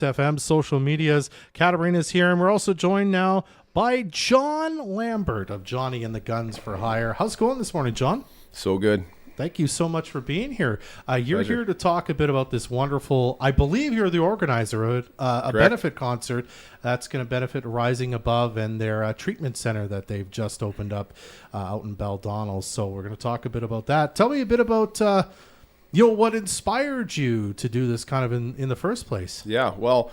FM social medias. Katarina's here, and we're also joined now by John Lambert of Johnny and the Guns for Hire. How's it going this morning, John? So good. Thank you so much for being here. You're Pleasure. here to talk a bit about this wonderful, I believe you're the organizer of it, a Correct. benefit concert that's going to benefit Rising Above and their treatment center that they've just opened up out in Baldonnel. So we're going to talk a bit about that. Tell me a bit about what inspired you to do this kind of in the first place? Yeah, well,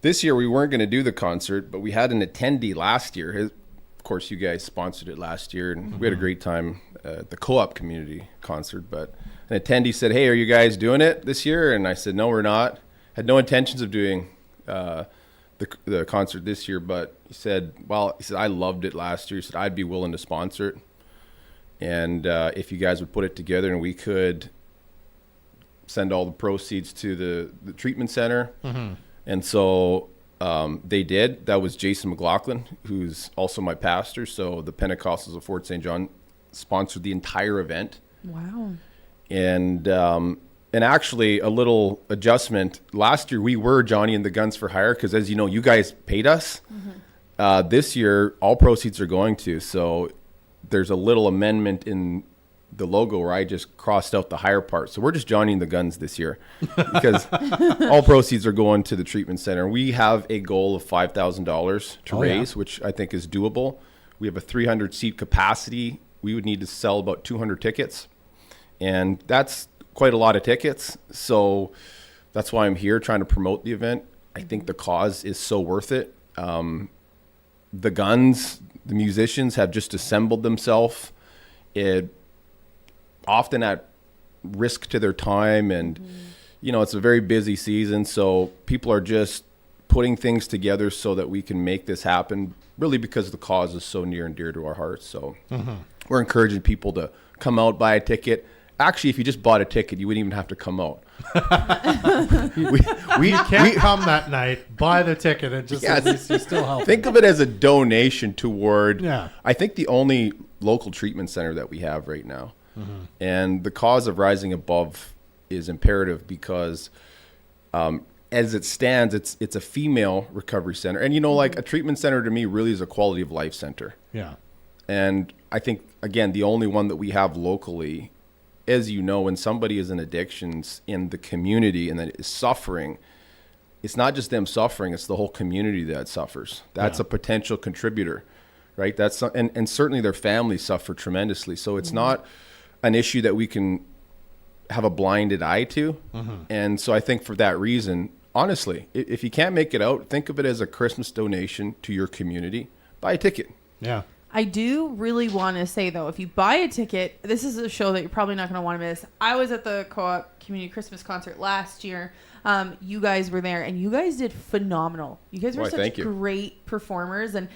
this year we weren't going to do the concert, but we had an attendee last year. Of course, you guys sponsored it last year, and we had a great time at the co-op community concert. But an attendee said, "Hey, are you guys doing it this year?" And I said, "No, we're not." Had no intentions of doing the concert this year, but he said, "I loved it last year." He said, "I'd be willing to sponsor it, and if you guys would put it together and we could send all the proceeds to the treatment center." Mm-hmm. And so they did. That was Jason McLaughlin, who's also my pastor. So the Pentecostals of Fort St. John sponsored the entire event. Wow. And actually a little adjustment. Last year we were Johnny and the Guns for Hire because, as you know, you guys paid us. Mm-hmm. This year all proceeds are going to. So there's a little amendment in the logo where I just crossed out the hire part. So we're just Johnny and the Guns this year because all proceeds are going to the treatment center. We have a goal of $5,000 to raise, which I think is doable. We have a 300 seat capacity. We would need to sell about 200 tickets, and that's quite a lot of tickets. So that's why I'm here trying to promote the event. I think the cause is so worth it. The Guns, the musicians have just assembled themselves. Often at risk to their time, and it's a very busy season, so people are just putting things together so that we can make this happen, really because the cause is so near and dear to our hearts. So we're encouraging people to come out, buy a ticket. Actually, if you just bought a ticket, you wouldn't even have to come out. we can't come that night, buy the ticket, and just at least you still help. Think of it as a donation toward, Yeah. I think, the only local treatment center that we have right now. Mm-hmm. And the cause of Rising Above is imperative because as it stands, it's a female recovery center. And, like a treatment center to me really is a quality of life center. Yeah. And I think, again, the only one that we have locally, as you know, when somebody is in addictions in the community and that is suffering, it's not just them suffering, it's the whole community that suffers. That's a potential contributor, right? And certainly their families suffer tremendously. So it's not an issue that we can have a blinded eye to. And so I think for that reason, honestly, if you can't make it out, think of it as a Christmas donation to your community. Buy a ticket. Yeah. I do really want to say, though, if you buy a ticket, this is a show that you're probably not going to want to miss. I was at the Co-op Community Christmas concert last year. You guys were there, and you guys did phenomenal. You guys were such great performers, and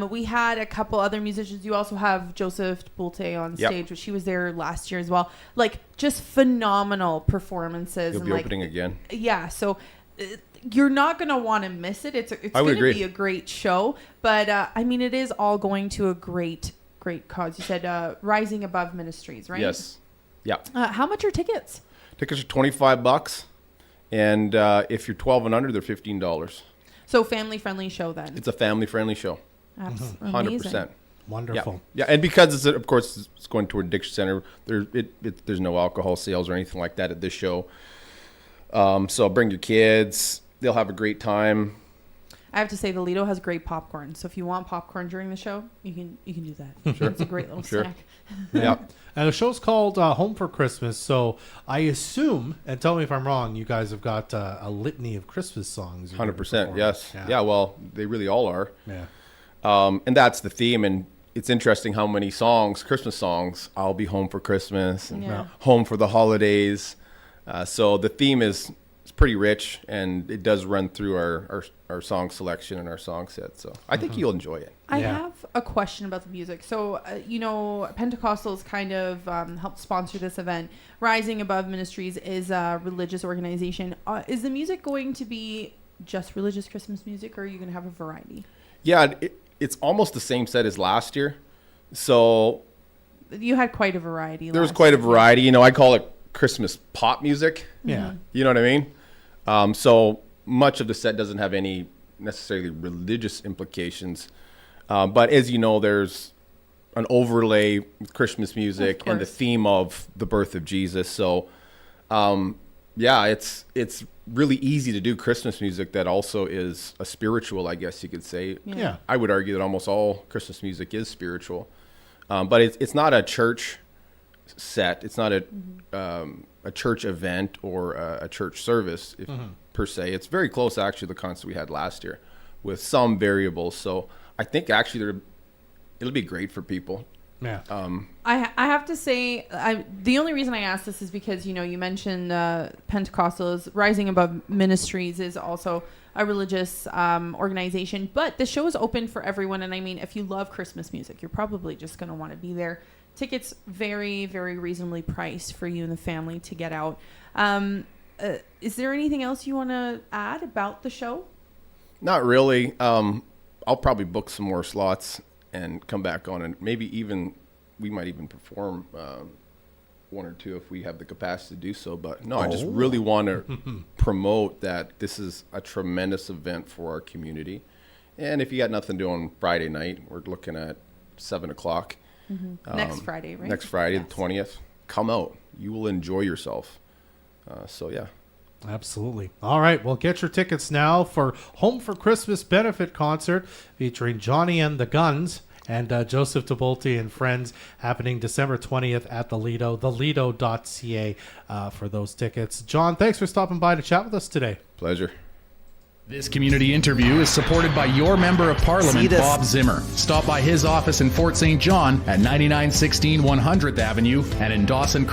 we had a couple other musicians. You also have Joseph Te Bulte on stage, which he was there last year as well. Like, just phenomenal performances. He'll be opening again. Yeah, so you're not going to want to miss it. It's going to be a great show, but it is all going to a great cause. You said Rising Above Ministries, right? Yes. Yeah. How much are tickets? Tickets are $25, and if you're 12 and under, they're $15. So family-friendly show then. It's a family-friendly show. Absolutely. 100%. Wonderful. Yeah, and because of course it's going to a addiction center, there's no alcohol sales or anything like that at this show. So bring your kids. They'll have a great time. I have to say the Lido has great popcorn. So if you want popcorn during the show, you can do that. Sure. It's a great little snack. Yeah. And the show's called Home for Christmas. So I assume, and tell me if I'm wrong, you guys have got a litany of Christmas songs. 100%. Yes. Yeah. Well, they really all are. Yeah. And that's the theme. And it's interesting how many songs, Christmas songs, I'll be home for Christmas and home for the holidays. So the theme is pretty rich, and it does run through our song selection and our song set. So I think you'll enjoy it. I have a question about the music. So, Pentecostals kind of helped sponsor this event. Rising Above Ministries is a religious organization. Is the music going to be just religious Christmas music, or are you going to have a variety? Yeah, it's almost the same set as last year. So you had quite a variety. There was quite a variety. I call it Christmas pop music. Yeah. You know what I mean? So much of the set doesn't have any necessarily religious implications. But as you know, there's an overlay with Christmas music and the theme of the birth of Jesus. So, yeah, it's really easy to do Christmas music that also is a spiritual, I guess you could say. Yeah. I would argue that almost all Christmas music is spiritual. But it's not a church set. It's not a church event or a church service per se. It's very close, actually, to the concert we had last year with some variables. So I think actually it'll be great for people. Yeah. I have to say, the only reason I asked this is because, you mentioned Pentecostals. Rising Above Ministries is also a religious organization, but the show is open for everyone. And I mean, if you love Christmas music, you're probably just going to want to be there. Tickets very, very reasonably priced for you and the family to get out. Is there anything else you want to add about the show? Not really. I'll probably book some more slots and come back on, and maybe we might even perform one or two if we have the capacity to do so. But no, I just really want to promote that this is a tremendous event for our community. And if you got nothing to do on Friday night, we're looking at 7:00. Next Friday, right? Next Friday, the 20th. Come out. You will enjoy yourself. So, yeah. Absolutely. All right. Well, get your tickets now for Home for Christmas benefit concert featuring Johnny and the Guns and Joseph Te Bulte and Friends, happening December 20th at the Lido, ww.thelido.ca for those tickets. John, thanks for stopping by to chat with us today. Pleasure. This community interview is supported by your Member of Parliament, Bob Zimmer. Stop by his office in Fort St. John at 9916 100th Avenue and in Dawson.